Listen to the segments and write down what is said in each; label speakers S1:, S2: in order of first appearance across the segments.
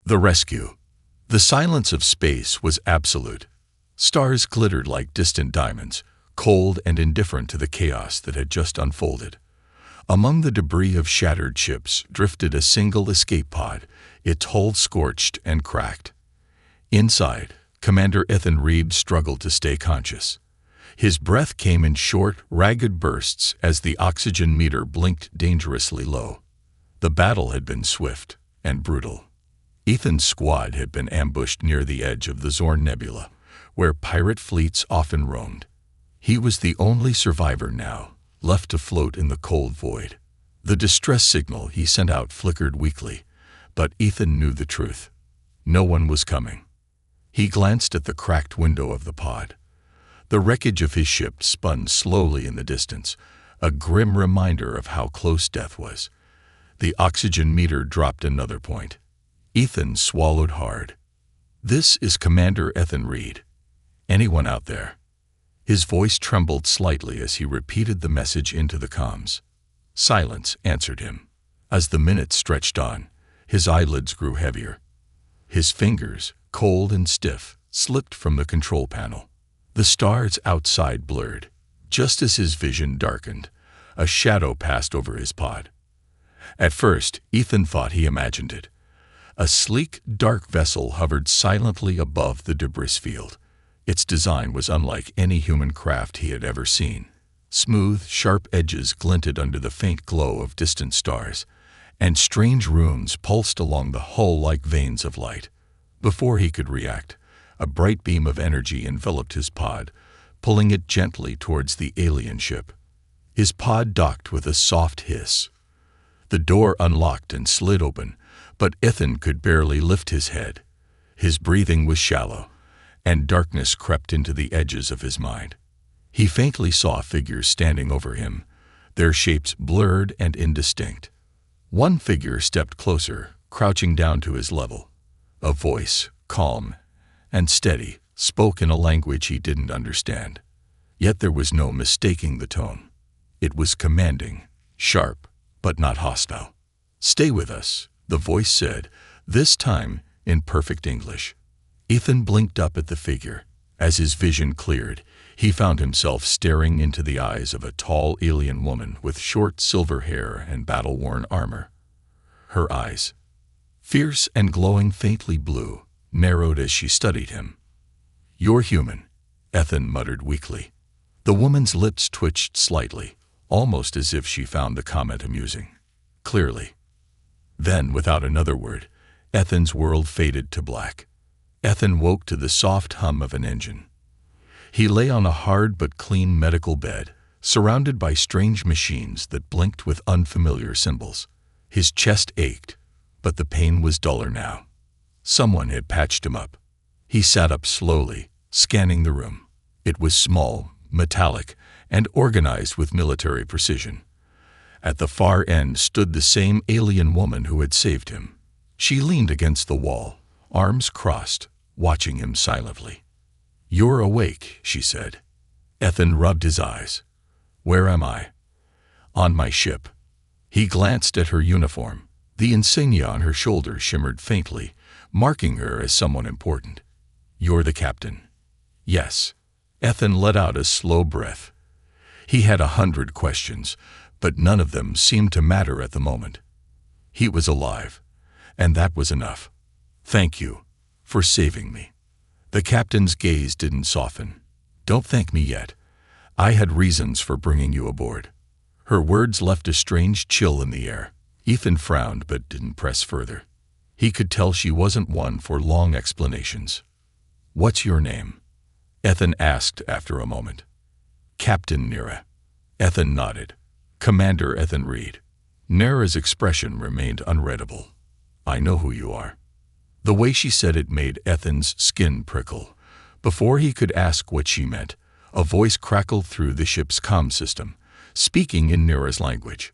S1: The rescue. The silence of space was absolute. Stars glittered like distant diamonds, cold and indifferent to the chaos that had just unfolded. Among the debris of shattered ships drifted a single escape pod, its hull scorched and cracked. Inside, Commander Ethan Reed struggled to stay conscious. His breath came in short, ragged bursts as the oxygen meter blinked dangerously low. The battle had been swift and brutal. Ethan's squad had been ambushed near the edge of the Zorn Nebula, where pirate fleets often roamed. He was the only survivor now, left to float in the cold void. The distress signal he sent out flickered weakly, but Ethan knew the truth. No one was coming. He glanced at the cracked window of the pod. The wreckage of his ship spun slowly in the distance, a grim reminder of how close death was. The oxygen meter dropped another point. Ethan swallowed hard. "This is Commander Ethan Reed. Anyone out there?" His voice trembled slightly as he repeated the message into the comms. Silence answered him. As the minutes stretched on, his eyelids grew heavier. His fingers, cold and stiff, slipped from the control panel. The stars outside blurred. Just as his vision darkened, a shadow passed over his pod. At first, Ethan thought he imagined it. A sleek, dark vessel hovered silently above the debris field. Its design was unlike any human craft he had ever seen. Smooth, sharp edges glinted under the faint glow of distant stars, and strange runes pulsed along the hull like veins of light. Before he could react, a bright beam of energy enveloped his pod, pulling it gently towards the alien ship. His pod docked with a soft hiss. The door unlocked and slid open, but Ethan could barely lift his head. His breathing was shallow, and darkness crept into the edges of his mind. He faintly saw figures standing over him, their shapes blurred and indistinct. One figure stepped closer, crouching down to his level. A voice, calm and steady, spoke in a language he didn't understand. Yet there was no mistaking the tone. It was commanding, sharp, but not hostile. "Stay with us," the voice said, this time in perfect English. Ethan blinked up at the figure. As his vision cleared, he found himself staring into the eyes of a tall alien woman with short silver hair and battle-worn armor. Her eyes, fierce and glowing faintly blue, narrowed as she studied him. "You're human," Ethan muttered weakly. The woman's lips twitched slightly, almost as if she found the comment amusing. "Clearly." Then, without another word, Ethan's world faded to black. Ethan woke to the soft hum of an engine. He lay on a hard but clean medical bed, surrounded by strange machines that blinked with unfamiliar symbols. His chest ached, but the pain was duller now. Someone had patched him up. He sat up slowly, scanning the room. It was small, metallic, and organized with military precision. At the far end stood the same alien woman who had saved him. She leaned against the wall, arms crossed, watching him silently. "You're awake," she said. Ethan rubbed his eyes. "Where am I?" "On my ship." He glanced at her uniform. The insignia on her shoulder shimmered faintly, marking her as someone important. "You're the captain." "Yes." Ethan let out a slow breath. He had 100 questions, but none of them seemed to matter at the moment. He was alive, and that was enough. "Thank you for saving me." The captain's gaze didn't soften. "Don't thank me yet. I had reasons for bringing you aboard." Her words left a strange chill in the air. Ethan frowned but didn't press further. He could tell she wasn't one for long explanations. "What's your name?" Ethan asked after a moment. "Captain Nera." Ethan nodded. "Commander Ethan Reed." Nera's expression remained unreadable. "I know who you are." The way she said it made Ethan's skin prickle. Before he could ask what she meant, a voice crackled through the ship's comm system, speaking in Nera's language.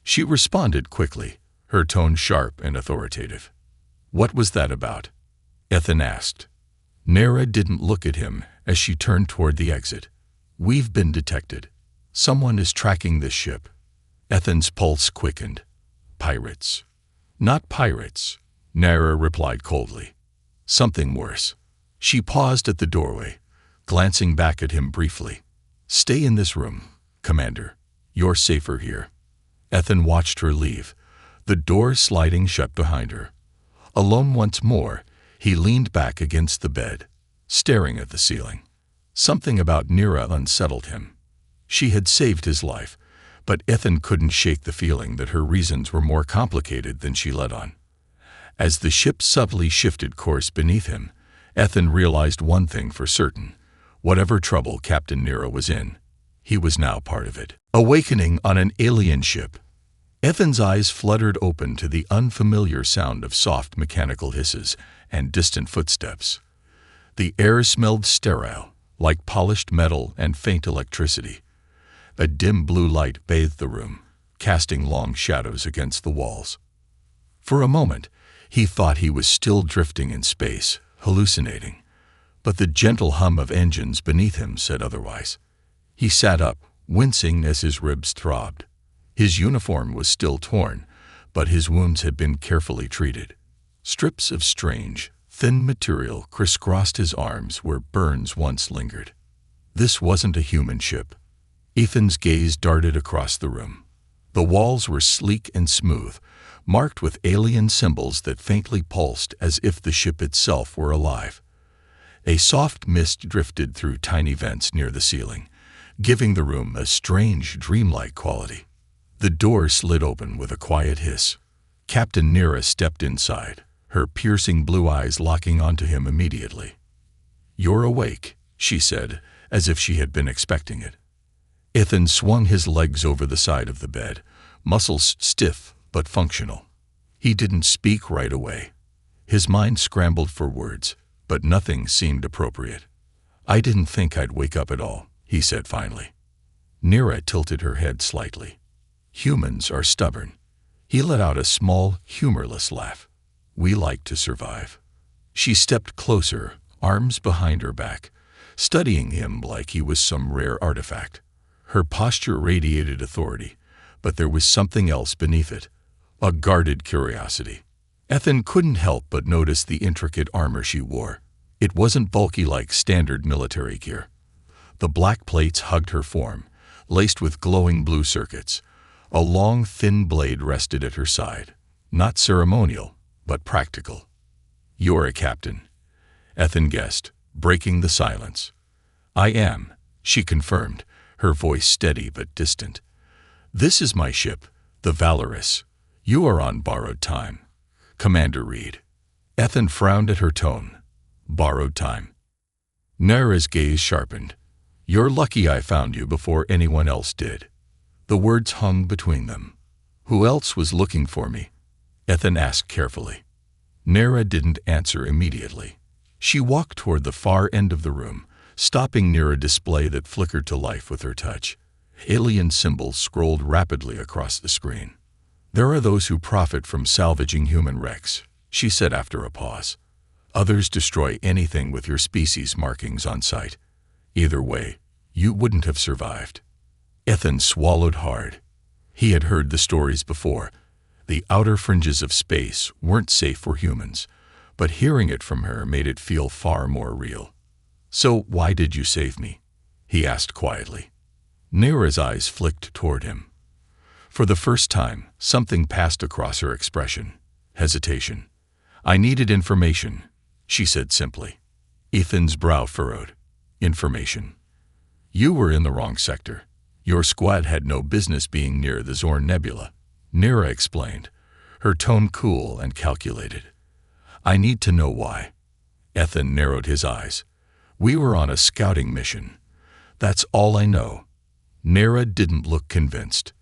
S1: She responded quickly, her tone sharp and authoritative. "What was that about?" Ethan asked. Nera didn't look at him as she turned toward the exit. "We've been detected. Someone is tracking this ship." Ethan's pulse quickened. "Pirates." "Not pirates. Nara replied coldly. Something worse. She paused at the doorway, glancing back at him briefly. Stay in this room, Commander. You're safer here. Ethan watched her leave, the door sliding shut behind her. Alone once more, he leaned back against the bed, staring at the ceiling. Something about Nira unsettled him. She had saved his life, but Ethan couldn't shake the feeling that her reasons were more complicated than she let on. As the ship subtly shifted course beneath him, Ethan realized one thing for certain. Whatever trouble Captain Nira was in, he was now part of it. Awakening on an alien ship. Ethan's eyes fluttered open to the unfamiliar sound of soft mechanical hisses and distant footsteps. The air smelled sterile, like polished metal and faint electricity. A dim blue light bathed the room, casting long shadows against the walls. For a moment, he thought he was still drifting in space, hallucinating, but the gentle hum of engines beneath him said otherwise. He sat up, wincing as his ribs throbbed. His uniform was still torn, but his wounds had been carefully treated. Strips of strange, thin material crisscrossed his arms where burns once lingered. This wasn't a human ship. Ethan's gaze darted across the room. The walls were sleek and smooth, marked with alien symbols that faintly pulsed as if the ship itself were alive. A soft mist drifted through tiny vents near the ceiling, giving the room a strange, dreamlike quality. The door slid open with a quiet hiss. Captain Nira stepped inside, her piercing blue eyes locking onto him immediately. "You're awake," she said, as if she had been expecting it. Ethan swung his legs over the side of the bed, muscles stiff but functional. He didn't speak right away. His mind scrambled for words, but nothing seemed appropriate. "I didn't think I'd wake up at all," he said finally. Nira tilted her head slightly. "Humans are stubborn." He let out a small, humorless laugh. "We like to survive." She stepped closer, arms behind her back, studying him like he was some rare artifact. Her posture radiated authority, but there was something else beneath it, a guarded curiosity. Ethan couldn't help but notice the intricate armor she wore. It wasn't bulky like standard military gear. The black plates hugged her form, laced with glowing blue circuits. A long, thin blade rested at her side, not ceremonial, but practical. "You're a captain," Ethan guessed, breaking the silence. "I am," she confirmed, her voice steady but distant. "This is my ship, the Valorous. You are on borrowed time. Commander Reed." Ethan frowned at her tone. "Borrowed time." Nara's gaze sharpened. "You're lucky I found you before anyone else did." The words hung between them. "Who else was looking for me?" Ethan asked carefully. Nara didn't answer immediately. She walked toward the far end of the room, stopping near a display that flickered to life with her touch. Alien symbols scrolled rapidly across the screen. "There are those who profit from salvaging human wrecks," she said after a pause. "Others destroy anything with your species markings on sight. Either way, you wouldn't have survived." Ethan swallowed hard. He had heard the stories before. The outer fringes of space weren't safe for humans, but hearing it from her made it feel far more real. "So why did you save me?" he asked quietly. Nira's eyes flicked toward him. For the first time, something passed across her expression. Hesitation. "I needed information," she said simply. Ethan's brow furrowed. "Information. You were in the wrong sector. Your squad had no business being near the Zorn Nebula," Nira explained, her tone cool and calculated. "I need to know why." Ethan narrowed his eyes. "We were on a scouting mission. That's all I know." Nira didn't look convinced.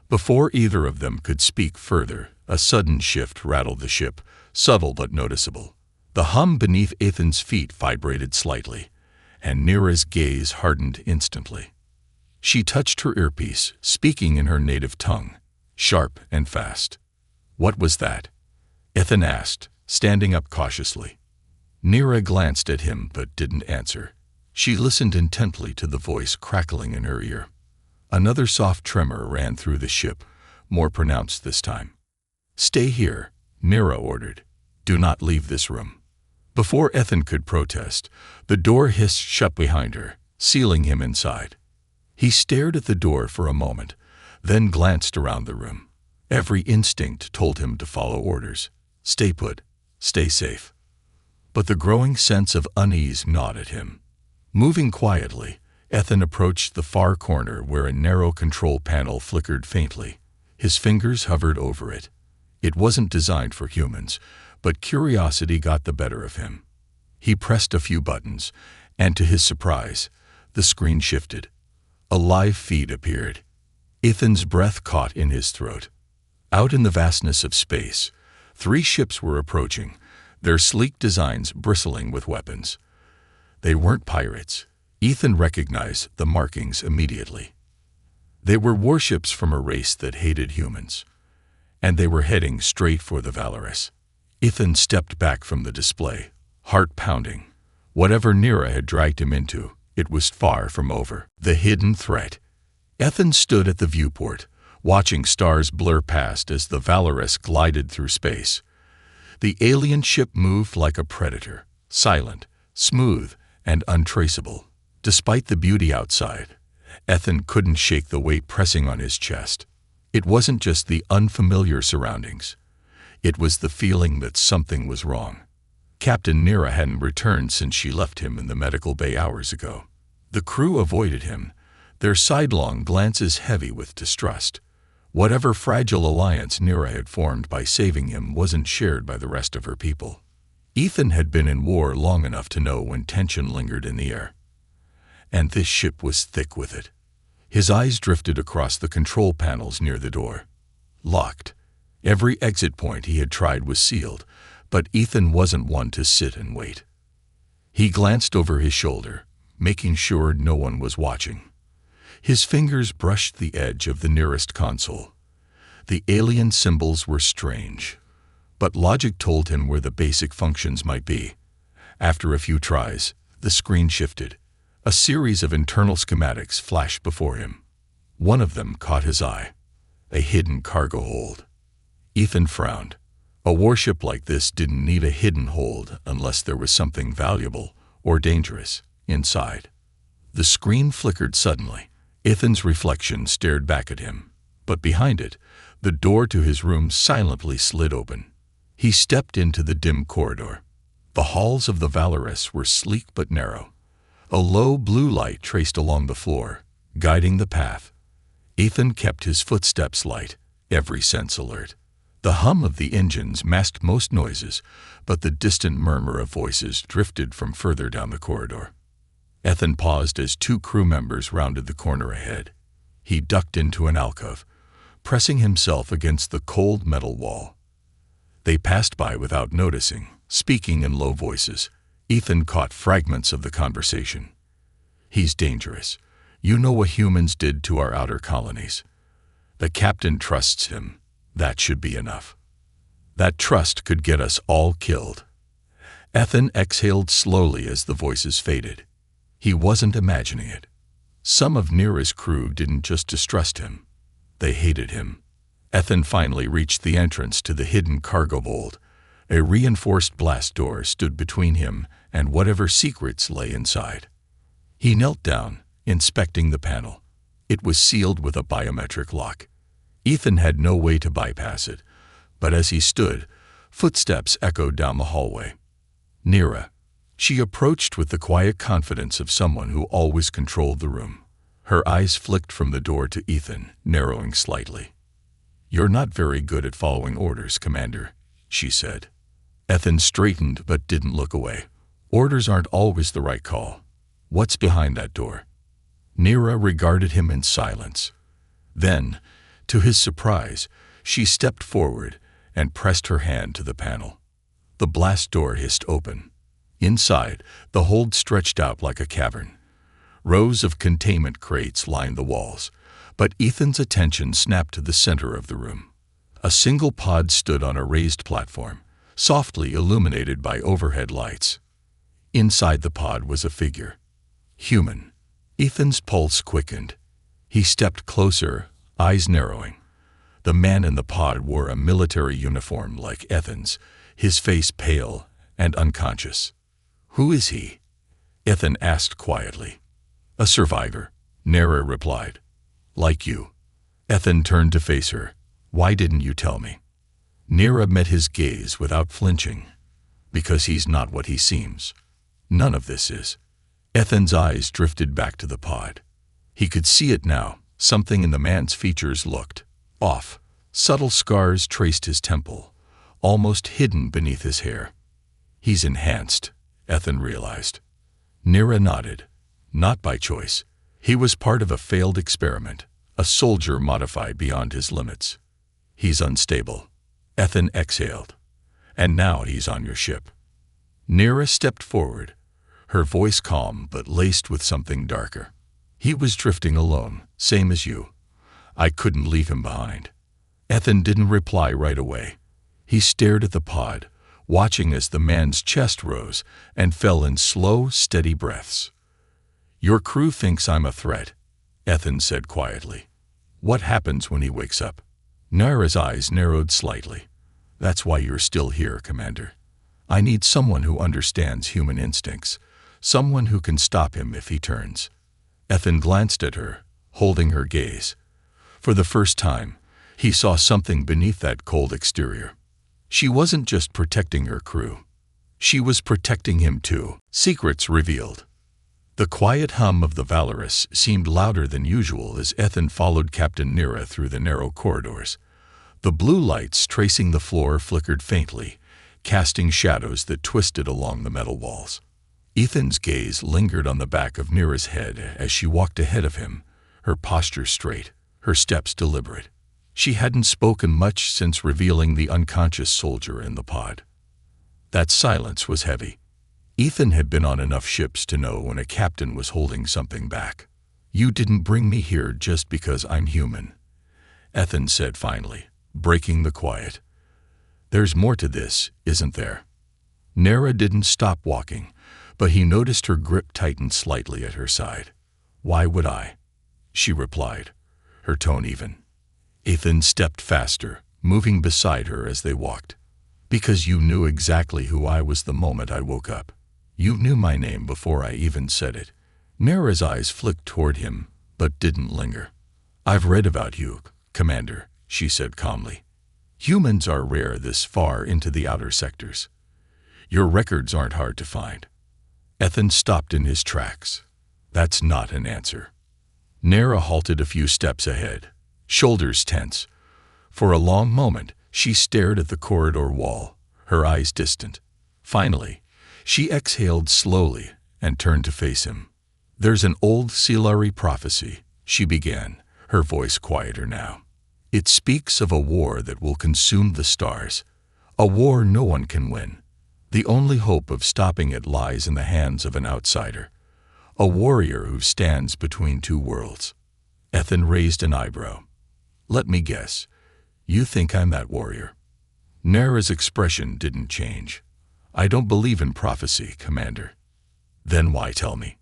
S1: Before either of them could speak further, a sudden shift rattled the ship, subtle but noticeable. The hum beneath Ethan's feet vibrated slightly, and Nira's gaze hardened instantly. She touched her earpiece, speaking in her native tongue, sharp and fast. "What was that?" Ethan asked, standing up cautiously. Nira glanced at him but didn't answer. She listened intently to the voice crackling in her ear. Another soft tremor ran through the ship, more pronounced this time. "Stay here," Nira ordered. "Do not leave this room." Before Ethan could protest, the door hissed shut behind her, sealing him inside. He stared at the door for a moment, then glanced around the room. Every instinct told him to follow orders. Stay put. Stay safe. But the growing sense of unease gnawed at him. Moving quietly, Ethan approached the far corner where a narrow control panel flickered faintly. His fingers hovered over it. It wasn't designed for humans, but curiosity got the better of him. He pressed a few buttons, and to his surprise, the screen shifted. A live feed appeared. Ethan's breath caught in his throat. Out in the vastness of space, 3 ships were approaching, their sleek designs bristling with weapons. They weren't pirates. Ethan recognized the markings immediately. They were warships from a race that hated humans, and they were heading straight for the Valorous. Ethan stepped back from the display, heart pounding. Whatever Nira had dragged him into, it was far from over. The hidden threat. Ethan stood at the viewport, watching stars blur past as the Valorous glided through space. The alien ship moved like a predator, silent, smooth, and untraceable. Despite the beauty outside, Ethan couldn't shake the weight pressing on his chest. It wasn't just the unfamiliar surroundings. It was the feeling that something was wrong. Captain Nira hadn't returned since she left him in the medical bay hours ago. The crew avoided him, their sidelong glances heavy with distrust. Whatever fragile alliance Nira had formed by saving him wasn't shared by the rest of her people. Ethan had been in war long enough to know when tension lingered in the air. And this ship was thick with it. His eyes drifted across the control panels near the door. Locked. Every exit point he had tried was sealed, but Ethan wasn't one to sit and wait. He glanced over his shoulder, making sure no one was watching. His fingers brushed the edge of the nearest console. The alien symbols were strange, but logic told him where the basic functions might be. After a few tries, the screen shifted. A series of internal schematics flashed before him. One of them caught his eye. A hidden cargo hold. Ethan frowned. A warship like this didn't need a hidden hold unless there was something valuable or dangerous inside. The screen flickered suddenly. Ethan's reflection stared back at him, but behind it, the door to his room silently slid open. He stepped into the dim corridor. The halls of the Valorous were sleek but narrow. A low blue light traced along the floor, guiding the path. Ethan kept his footsteps light, every sense alert. The hum of the engines masked most noises, but the distant murmur of voices drifted from further down the corridor. Ethan paused as 2 crew members rounded the corner ahead. He ducked into an alcove, pressing himself against the cold metal wall. They passed by without noticing, speaking in low voices. Ethan caught fragments of the conversation. "He's dangerous. You know what humans did to our outer colonies. The captain trusts him. That should be enough. That trust could get us all killed." Ethan exhaled slowly as the voices faded. He wasn't imagining it. Some of Nira's crew didn't just distrust him. They hated him. Ethan finally reached the entrance to the hidden cargo hold. A reinforced blast door stood between him and whatever secrets lay inside. He knelt down, inspecting the panel. It was sealed with a biometric lock. Ethan had no way to bypass it, but as he stood, footsteps echoed down the hallway. Nira. She approached with the quiet confidence of someone who always controlled the room. Her eyes flicked from the door to Ethan, narrowing slightly. "You're not very good at following orders, Commander," she said. Ethan straightened but didn't look away. Orders aren't always the right call. What's behind that door? Nira regarded him in silence. Then, to his surprise, she stepped forward and pressed her hand to the panel. The blast door hissed open. Inside, the hold stretched out like a cavern. Rows of containment crates lined the walls, but Ethan's attention snapped to the center of the room. A single pod stood on a raised platform, softly illuminated by overhead lights. Inside the pod was a figure. Human. Ethan's pulse quickened. He stepped closer, eyes narrowing. The man in the pod wore a military uniform like Ethan's, his face pale and unconscious. "Who is he?" Ethan asked quietly. "A survivor," Nera replied. "Like you." Ethan turned to face her. "Why didn't you tell me?" Nera met his gaze without flinching. "Because he's not what he seems. None of this is." Ethan's eyes drifted back to the pod. He could see it now. Something in the man's features looked off. Subtle scars traced his temple, almost hidden beneath his hair. "He's enhanced," Ethan realized. Nera nodded. "Not by choice. He was part of a failed experiment, a soldier modified beyond his limits. He's unstable." Ethan exhaled. "And now he's on your ship." Nera stepped forward, her voice calm but laced with something darker. "He was drifting alone, same as you. I couldn't leave him behind." Ethan didn't reply right away. He stared at the pod, watching as the man's chest rose and fell in slow, steady breaths. "Your crew thinks I'm a threat," Ethan said quietly. "What happens when he wakes up?" Nera's eyes narrowed slightly. "That's why you're still here, Commander. I need someone who understands human instincts, someone who can stop him if he turns." Ethan glanced at her, holding her gaze. For the first time, he saw something beneath that cold exterior. She wasn't just protecting her crew. She was protecting him too. Secrets revealed. The quiet hum of the Valorous seemed louder than usual as Ethan followed Captain Nera through the narrow corridors. The blue lights tracing the floor flickered faintly, casting shadows that twisted along the metal walls. Ethan's gaze lingered on the back of Nera's head as she walked ahead of him, her posture straight, her steps deliberate. She hadn't spoken much since revealing the unconscious soldier in the pod. That silence was heavy. Ethan had been on enough ships to know when a captain was holding something back. "You didn't bring me here just because I'm human," Ethan said finally, breaking the quiet. "There's more to this, isn't there?" Nera didn't stop walking, but he noticed her grip tighten slightly at her side. "Why would I?" she replied, her tone even. Ethan stepped faster, moving beside her as they walked. "Because you knew exactly who I was the moment I woke up. You knew my name before I even said it." Nera's eyes flicked toward him, but didn't linger. "I've read about you, Commander," she said calmly. "Humans are rare this far into the outer sectors. Your records aren't hard to find." Ethan stopped in his tracks. "That's not an answer." Nera halted a few steps ahead, shoulders tense. For a long moment, she stared at the corridor wall, her eyes distant. Finally, she exhaled slowly and turned to face him. "There's an old Silari prophecy," she began, her voice quieter now. "It speaks of a war that will consume the stars, a war no one can win. The only hope of stopping it lies in the hands of an outsider, a warrior who stands between two worlds." Ethan raised an eyebrow. "Let me guess. You think I'm that warrior?" Nera's expression didn't change. "I don't believe in prophecy, Commander." "Then why tell me?"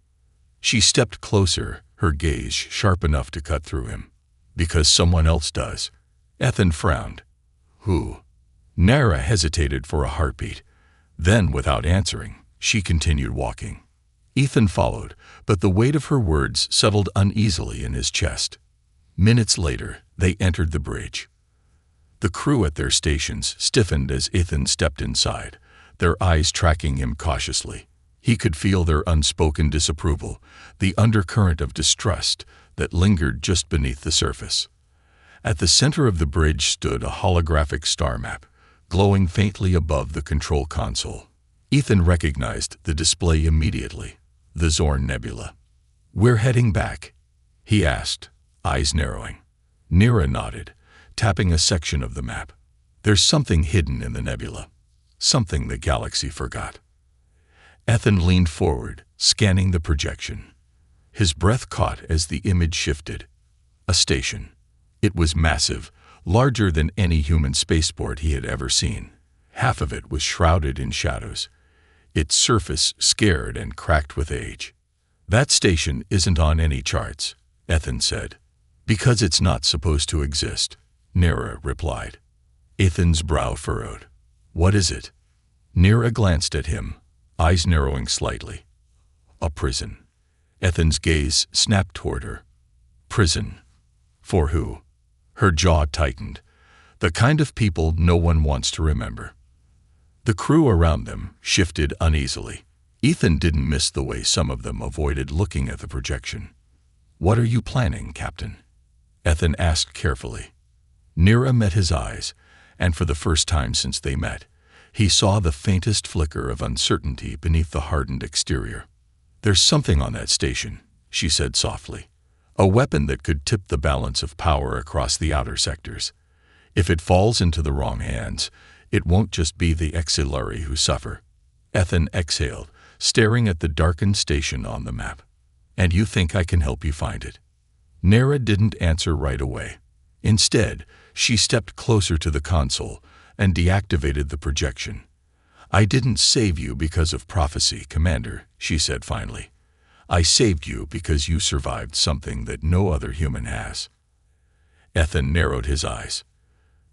S1: She stepped closer, her gaze sharp enough to cut through him. "Because someone else does." Ethan frowned. "Who?" Nera hesitated for a heartbeat. Then, without answering, she continued walking. Ethan followed, but the weight of her words settled uneasily in his chest. Minutes later, they entered the bridge. The crew at their stations stiffened as Ethan stepped inside, their eyes tracking him cautiously. He could feel their unspoken disapproval, the undercurrent of distrust that lingered just beneath the surface. At the center of the bridge stood a holographic star map, glowing faintly above the control console. Ethan recognized the display immediately, the Zorn Nebula. "We're heading back?" he asked, eyes narrowing. Nera nodded, tapping a section of the map. "There's something hidden in the nebula, something the galaxy forgot." Ethan leaned forward, scanning the projection. His breath caught as the image shifted. A station. It was massive, larger than any human spaceport he had ever seen. Half of it was shrouded in shadows, its surface scarred and cracked with age. "That station isn't on any charts," Ethan said. "Because it's not supposed to exist," Nera replied. Ethan's brow furrowed. "What is it?" Nira glanced at him, eyes narrowing slightly. A prison. Ethan's gaze snapped toward her. Prison. For who? Her jaw tightened. The kind of people no one wants to remember. The crew around them shifted uneasily. Ethan didn't miss the way some of them avoided looking at the projection. "What are you planning, Captain?" Ethan asked carefully. Nira met his eyes, and for the first time since they met, he saw the faintest flicker of uncertainty beneath the hardened exterior. "There's something on that station," she said softly. "A weapon that could tip the balance of power across the outer sectors. If it falls into the wrong hands, it won't just be the Exilari who suffer." Ethan exhaled, staring at the darkened station on the map. "And you think I can help you find it?" Nira didn't answer right away. Instead, she stepped closer to the console and deactivated the projection. "I didn't save you because of prophecy, Commander," she said finally. "I saved you because you survived something that no other human has." Ethan narrowed his eyes.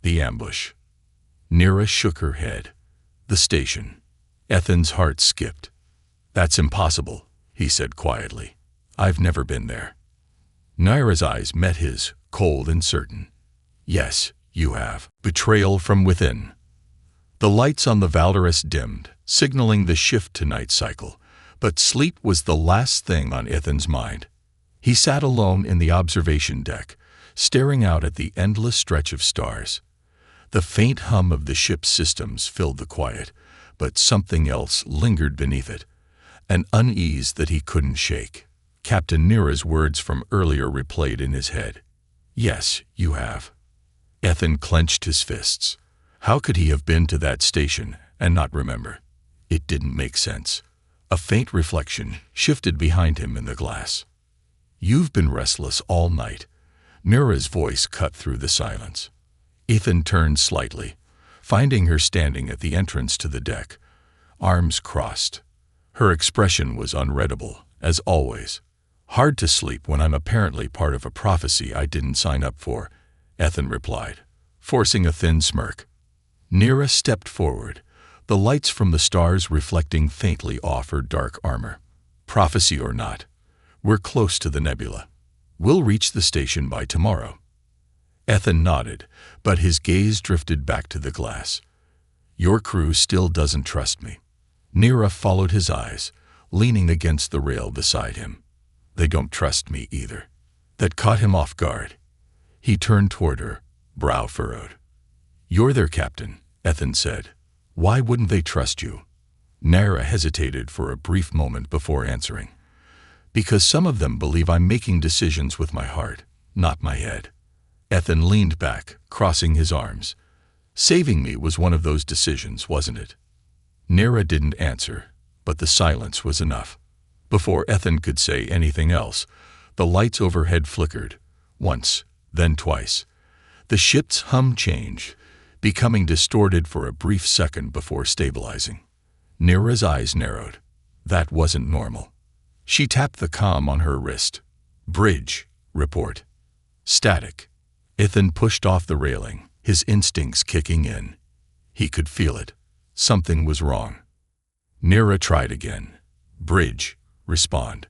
S1: "The ambush." Nira shook her head. "The station." Ethan's heart skipped. "That's impossible," he said quietly. "I've never been there." Nira's eyes met his, cold and certain. "Yes, you have." Betrayal from within. The lights on the Valorous dimmed, signaling the shift to night cycle, but sleep was the last thing on Ethan's mind. He sat alone in the observation deck, staring out at the endless stretch of stars. The faint hum of the ship's systems filled the quiet, but something else lingered beneath it, an unease that he couldn't shake. Captain Nira's words from earlier replayed in his head. "Yes, you have." Ethan clenched his fists. How could he have been to that station and not remember? It didn't make sense. A faint reflection shifted behind him in the glass. "You've been restless all night." Nira's voice cut through the silence. Ethan turned slightly, finding her standing at the entrance to the deck, arms crossed. Her expression was unreadable, as always. "Hard to sleep when I'm apparently part of a prophecy I didn't sign up for," Ethan replied, forcing a thin smirk. Nira stepped forward, the lights from the stars reflecting faintly off her dark armor. "Prophecy or not, we're close to the nebula. We'll reach the station by tomorrow." Ethan nodded, but his gaze drifted back to the glass. "Your crew still doesn't trust me." Nira followed his eyes, leaning against the rail beside him. "They don't trust me either." That caught him off guard. He turned toward her, brow furrowed. "You're their captain," Ethan said. "Why wouldn't they trust you?" Nira hesitated for a brief moment before answering. "Because some of them believe I'm making decisions with my heart, not my head." Ethan leaned back, crossing his arms. "Saving me was one of those decisions, wasn't it?" Nira didn't answer, but the silence was enough. Before Ethan could say anything else, the lights overhead flickered, once, then twice. The ship's hum changed, becoming distorted for a brief second before stabilizing. Nira's eyes narrowed. That wasn't normal. She tapped the comm on her wrist. "Bridge, report." "Static." Ethan pushed off the railing, his instincts kicking in. He could feel it. Something was wrong. Nira tried again. "Bridge, respond."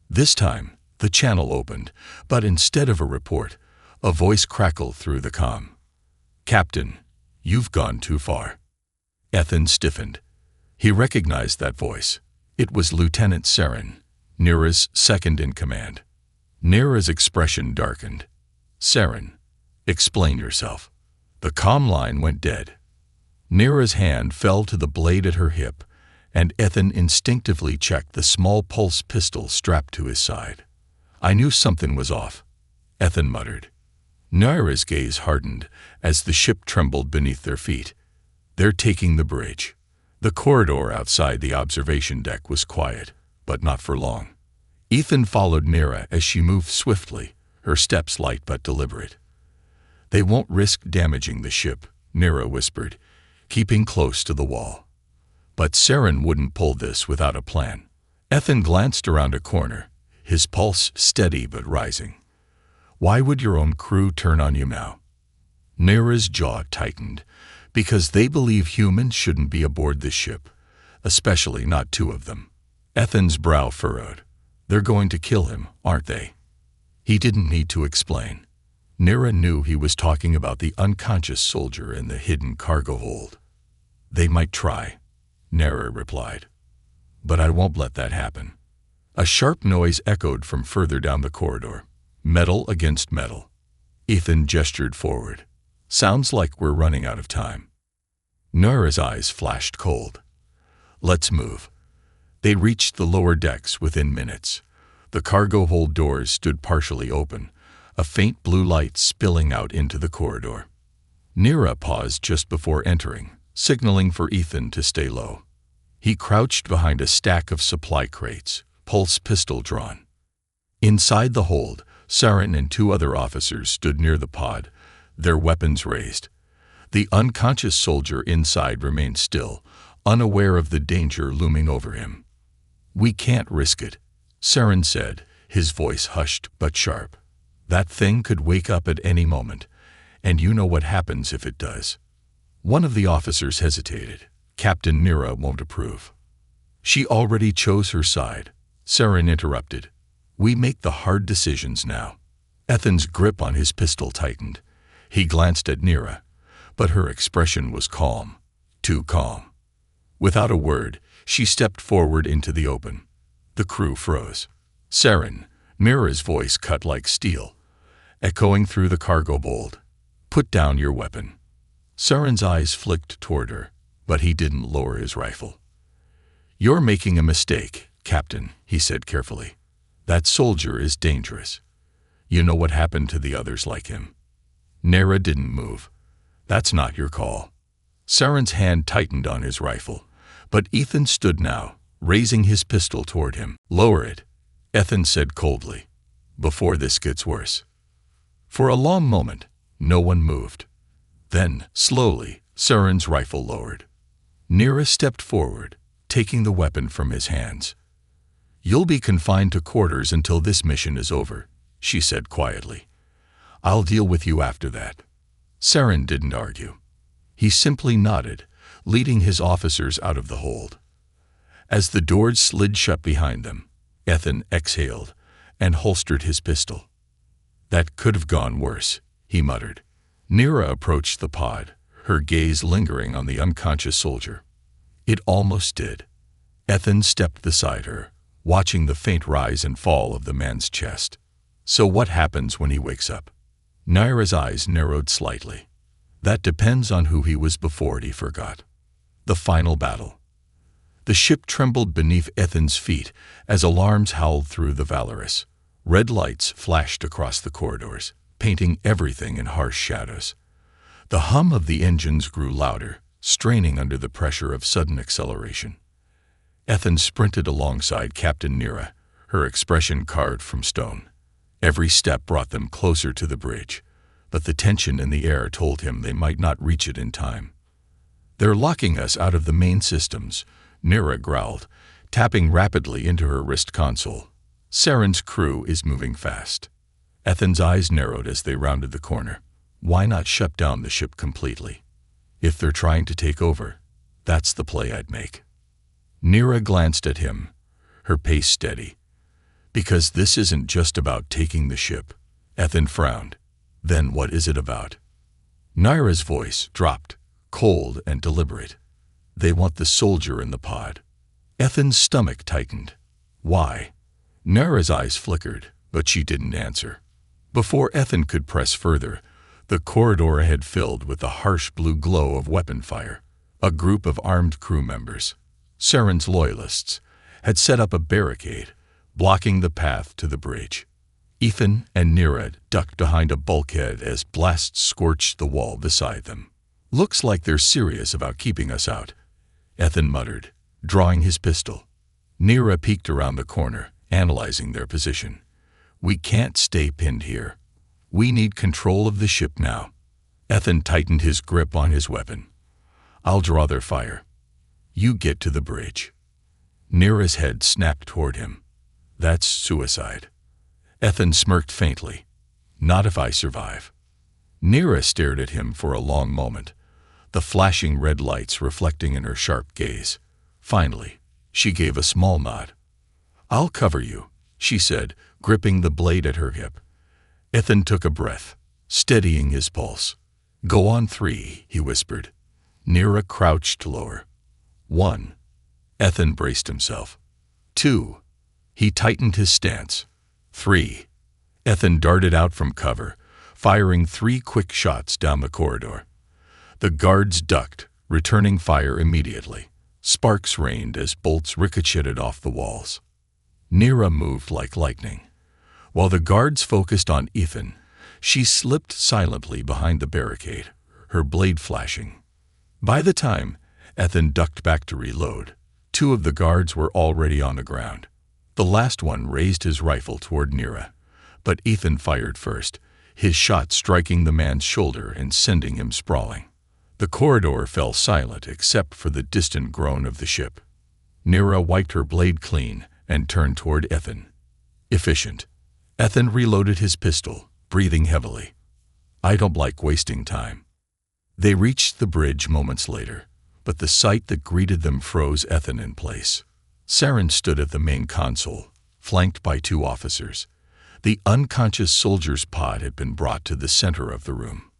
S1: This time, the channel opened, but instead of a report, a voice crackled through the comm. "Captain, you've gone too far." Ethan stiffened. He recognized that voice. It was Lieutenant Saren, Nira's second in command. Nira's expression darkened. "Saren, explain yourself." The comm line went dead. Nira's hand fell to the blade at her hip, and Ethan instinctively checked the small pulse pistol strapped to his side. "I knew something was off," Ethan muttered. Nira's gaze hardened as the ship trembled beneath their feet. "They're taking the bridge." The corridor outside the observation deck was quiet, but not for long. Ethan followed Nira as she moved swiftly, her steps light but deliberate. "They won't risk damaging the ship," Nira whispered, keeping close to the wall. But Saren wouldn't pull this without a plan. Ethan glanced around a corner, his pulse steady but rising. "Why would your own crew turn on you now?" Nira's jaw tightened, Because they believe humans shouldn't be aboard this ship, especially not two of them. Ethan's brow furrowed. They're going to kill him, aren't they? He didn't need to explain. Nira knew he was talking about the unconscious soldier in the hidden cargo hold. They might try, Nira replied. But I won't let that happen. A sharp noise echoed from further down the corridor. Metal against metal. Ethan gestured forward. Sounds like we're running out of time. Nira's eyes flashed cold. Let's move. They reached the lower decks within minutes. The cargo hold doors stood partially open, a faint blue light spilling out into the corridor. Nira paused just before entering, signaling for Ethan to stay low. He crouched behind a stack of supply crates, pulse pistol drawn. Inside the hold, Saren and two other officers stood near the pod, their weapons raised. The unconscious soldier inside remained still, unaware of the danger looming over him. We can't risk it, Saren said, his voice hushed but sharp. That thing could wake up at any moment, and you know what happens if it does. One of the officers hesitated. Captain Nira won't approve. She already chose her side, Saren interrupted. We make the hard decisions now. Ethan's grip on his pistol tightened. He glanced at Nira, but her expression was calm, too calm. Without a word, she stepped forward into the open. The crew froze. Saren, Nira's voice cut like steel, echoing through the cargo hold. Put down your weapon. Saren's eyes flicked toward her, but he didn't lower his rifle. You're making a mistake, Captain, he said carefully. That soldier is dangerous. You know what happened to the others like him. Nira didn't move. That's not your call. Saren's hand tightened on his rifle, but Ethan stood now, raising his pistol toward him. Lower it, Ethan said coldly, before this gets worse. For a long moment, no one moved. Then, slowly, Saren's rifle lowered. Nira stepped forward, taking the weapon from his hands. You'll be confined to quarters until this mission is over, she said quietly. I'll deal with you after that. Saren didn't argue. He simply nodded, leading his officers out of the hold. As the doors slid shut behind them, Ethan exhaled and holstered his pistol. That could have gone worse, he muttered. Nira approached the pod, her gaze lingering on the unconscious soldier. It almost did. Ethan stepped beside her, watching the faint rise and fall of the man's chest. So what happens when he wakes up? Nira's eyes narrowed slightly. That depends on who he was before he forgot. The final battle. The ship trembled beneath Ethan's feet as alarms howled through the Valorous. Red lights flashed across the corridors, painting everything in harsh shadows. The hum of the engines grew louder, straining under the pressure of sudden acceleration. Ethan sprinted alongside Captain Nira, her expression carved from stone. Every step brought them closer to the bridge, but the tension in the air told him they might not reach it in time. They're locking us out of the main systems, Nira growled, tapping rapidly into her wrist console. Saren's crew is moving fast. Ethan's eyes narrowed as they rounded the corner. Why not shut down the ship completely? If they're trying to take over, that's the play I'd make. Nira glanced at him, her pace steady. Because this isn't just about taking the ship. Ethan frowned. Then what is it about? Nira's voice dropped, cold and deliberate. They want the soldier in the pod. Ethan's stomach tightened. Why? Nira's eyes flickered, but she didn't answer. Before Ethan could press further, the corridor had filled with the harsh blue glow of weapon fire. A group of armed crew members, Saren's loyalists, had set up a barricade, blocking the path to the bridge. Ethan and Nira ducked behind a bulkhead as blasts scorched the wall beside them. Looks like they're serious about keeping us out, Ethan muttered, drawing his pistol. Nira peeked around the corner, analyzing their position. We can't stay pinned here. We need control of the ship now. Ethan tightened his grip on his weapon. I'll draw their fire. You get to the bridge. Nira's head snapped toward him. That's suicide. Ethan smirked faintly. Not if I survive. Nira stared at him for a long moment, the flashing red lights reflecting in her sharp gaze. Finally, she gave a small nod. "I'll cover you," she said, gripping the blade at her hip. Ethan took a breath, steadying his pulse. "Go on 3, he whispered. Nira crouched lower. 1. Ethan braced himself. 2. He tightened his stance. 3. Ethan darted out from cover, firing 3 quick shots down the corridor. The guards ducked, returning fire immediately. Sparks rained as bolts ricocheted off the walls. Nira moved like lightning. While the guards focused on Ethan, she slipped silently behind the barricade, her blade flashing. By the time Ethan ducked back to reload, 2 of the guards were already on the ground. The last one raised his rifle toward Nira, but Ethan fired first, his shot striking the man's shoulder and sending him sprawling. The corridor fell silent except for the distant groan of the ship. Nira wiped her blade clean and turned toward Ethan. Efficient. Ethan reloaded his pistol, breathing heavily. "I don't like wasting time." They reached the bridge moments later, but the sight that greeted them froze Ethan in place. Saren stood at the main console, flanked by 2 officers. The unconscious soldier's pod had been brought to the center of the room.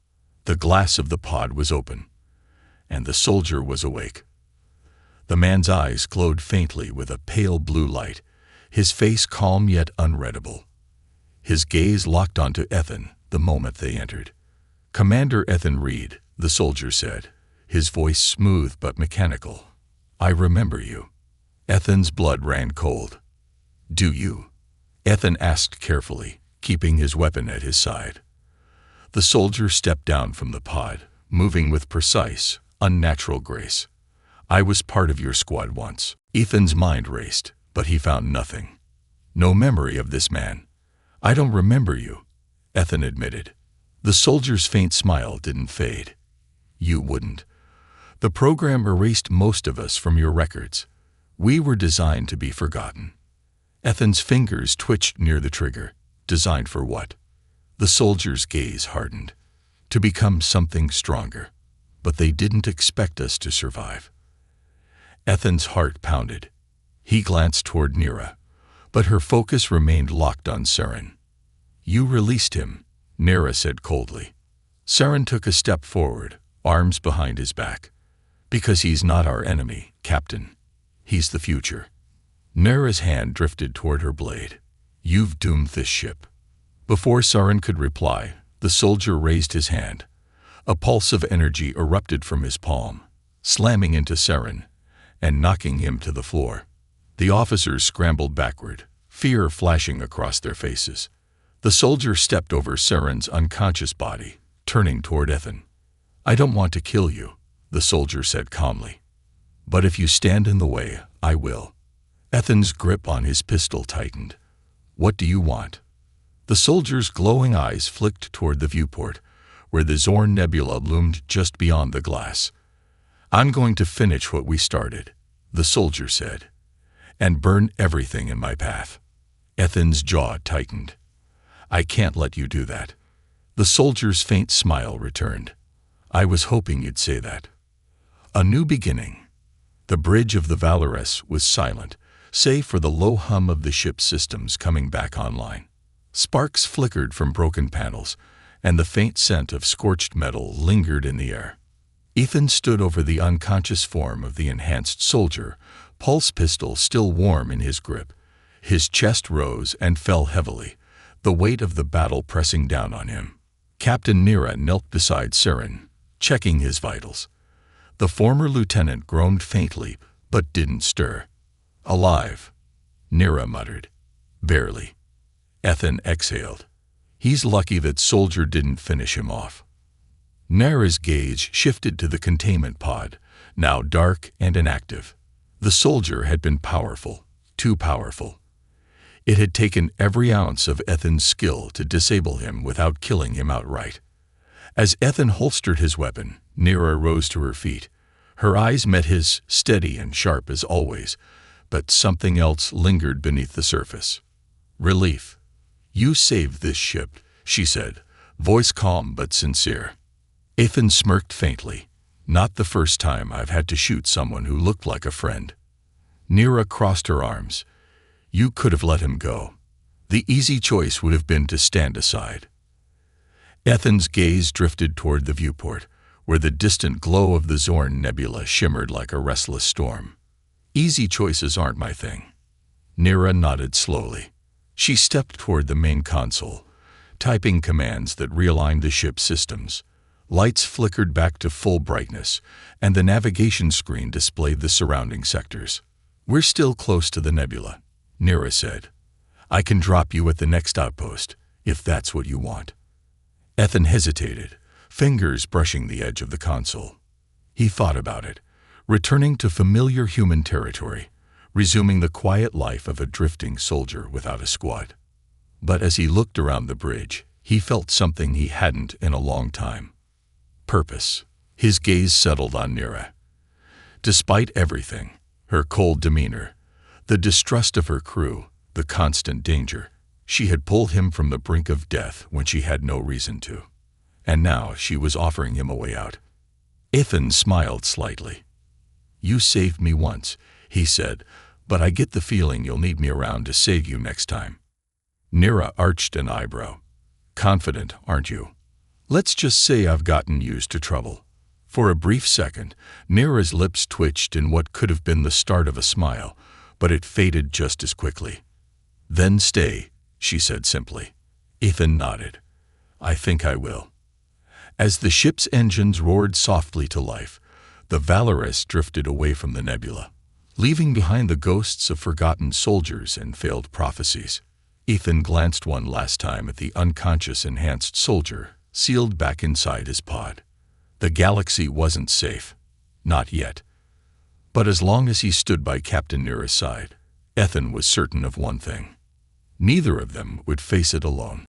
S1: The glass of the pod was open, and the soldier was awake. The man's eyes glowed faintly with a pale blue light, his face calm yet unreadable. His gaze locked onto Ethan the moment they entered. "Commander Ethan Reed," the soldier said, his voice smooth but mechanical. "I remember you." Ethan's blood ran cold. "Do you?" Ethan asked carefully, keeping his weapon at his side. The soldier stepped down from the pod, moving with precise, unnatural grace. "I was part of your squad once." Ethan's mind raced, but he found nothing. "No memory of this man." "I don't remember you," Ethan admitted. The soldier's faint smile didn't fade. "You wouldn't. The program erased most of us from your records. We were designed to be forgotten." Ethan's fingers twitched near the trigger. Designed for what? The soldier's gaze hardened. "To become something stronger. But they didn't expect us to survive." Ethan's heart pounded. He glanced toward Nira, but her focus remained locked on Saren. "You released him," Nira said coldly. Saren took a step forward, arms behind his back. "Because he's not our enemy, Captain. He's the future." Nira's hand drifted toward her blade. "You've doomed this ship." Before Saren could reply, the soldier raised his hand. A pulse of energy erupted from his palm, slamming into Saren and knocking him to the floor. The officers scrambled backward, fear flashing across their faces. The soldier stepped over Saren's unconscious body, turning toward Ethan. "I don't want to kill you," the soldier said calmly. "But if you stand in the way, I will." Ethan's grip on his pistol tightened. "What do you want?" The soldier's glowing eyes flicked toward the viewport, where the Zorn Nebula loomed just beyond the glass. "I'm going to finish what we started," the soldier said, "and burn everything in my path." Ethan's jaw tightened. "I can't let you do that." The soldier's faint smile returned. "I was hoping you'd say that." A new beginning. The bridge of the Valorous was silent, save for the low hum of the ship's systems coming back online. Sparks flickered from broken panels, and the faint scent of scorched metal lingered in the air. Ethan stood over the unconscious form of the enhanced soldier, pulse pistol still warm in his grip. His chest rose and fell heavily, the weight of the battle pressing down on him. Captain Nira knelt beside Saren, checking his vitals. The former lieutenant groaned faintly, but didn't stir. "Alive," Nira muttered. "Barely." Ethan exhaled. "He's lucky that soldier didn't finish him off." Nira's gaze shifted to the containment pod, now dark and inactive. The soldier had been powerful, too powerful. It had taken every ounce of Ethan's skill to disable him without killing him outright. As Ethan holstered his weapon, Nira rose to her feet. Her eyes met his, steady and sharp as always, but something else lingered beneath the surface. Relief. "You saved this ship," she said, voice calm but sincere. Ethan smirked faintly. Not the first time I've had to shoot someone who looked like a friend. Nira crossed her arms. You could have let him go. The easy choice would have been to stand aside. Ethan's gaze drifted toward the viewport, where the distant glow of the Zorn Nebula shimmered like a restless storm. Easy choices aren't my thing. Nira nodded slowly. She stepped toward the main console, typing commands that realigned the ship's systems. Lights flickered back to full brightness, and the navigation screen displayed the surrounding sectors. We're still close to the nebula, Nira said. I can drop you at the next outpost, if that's what you want. Ethan hesitated, fingers brushing the edge of the console. He thought about it, returning to familiar human territory, resuming the quiet life of a drifting soldier without a squad. But as he looked around the bridge, he felt something he hadn't in a long time. Purpose. His gaze settled on Nira. Despite everything, her cold demeanor, the distrust of her crew, the constant danger, she had pulled him from the brink of death when she had no reason to. And now she was offering him a way out. Ethan smiled slightly. You saved me once, he said, but I get the feeling you'll need me around to save you next time. Nira arched an eyebrow. Confident, aren't you? Let's just say I've gotten used to trouble. For a brief second, Nira's lips twitched in what could have been the start of a smile, but it faded just as quickly. Then stay, she said simply. Ethan nodded. I think I will. As the ship's engines roared softly to life, the Valorous drifted away from the nebula, leaving behind the ghosts of forgotten soldiers and failed prophecies. Ethan glanced one last time at the unconscious enhanced soldier, sealed back inside his pod. The galaxy wasn't safe. Not yet. But as long as he stood by Captain Nira's side, Ethan was certain of one thing. Neither of them would face it alone.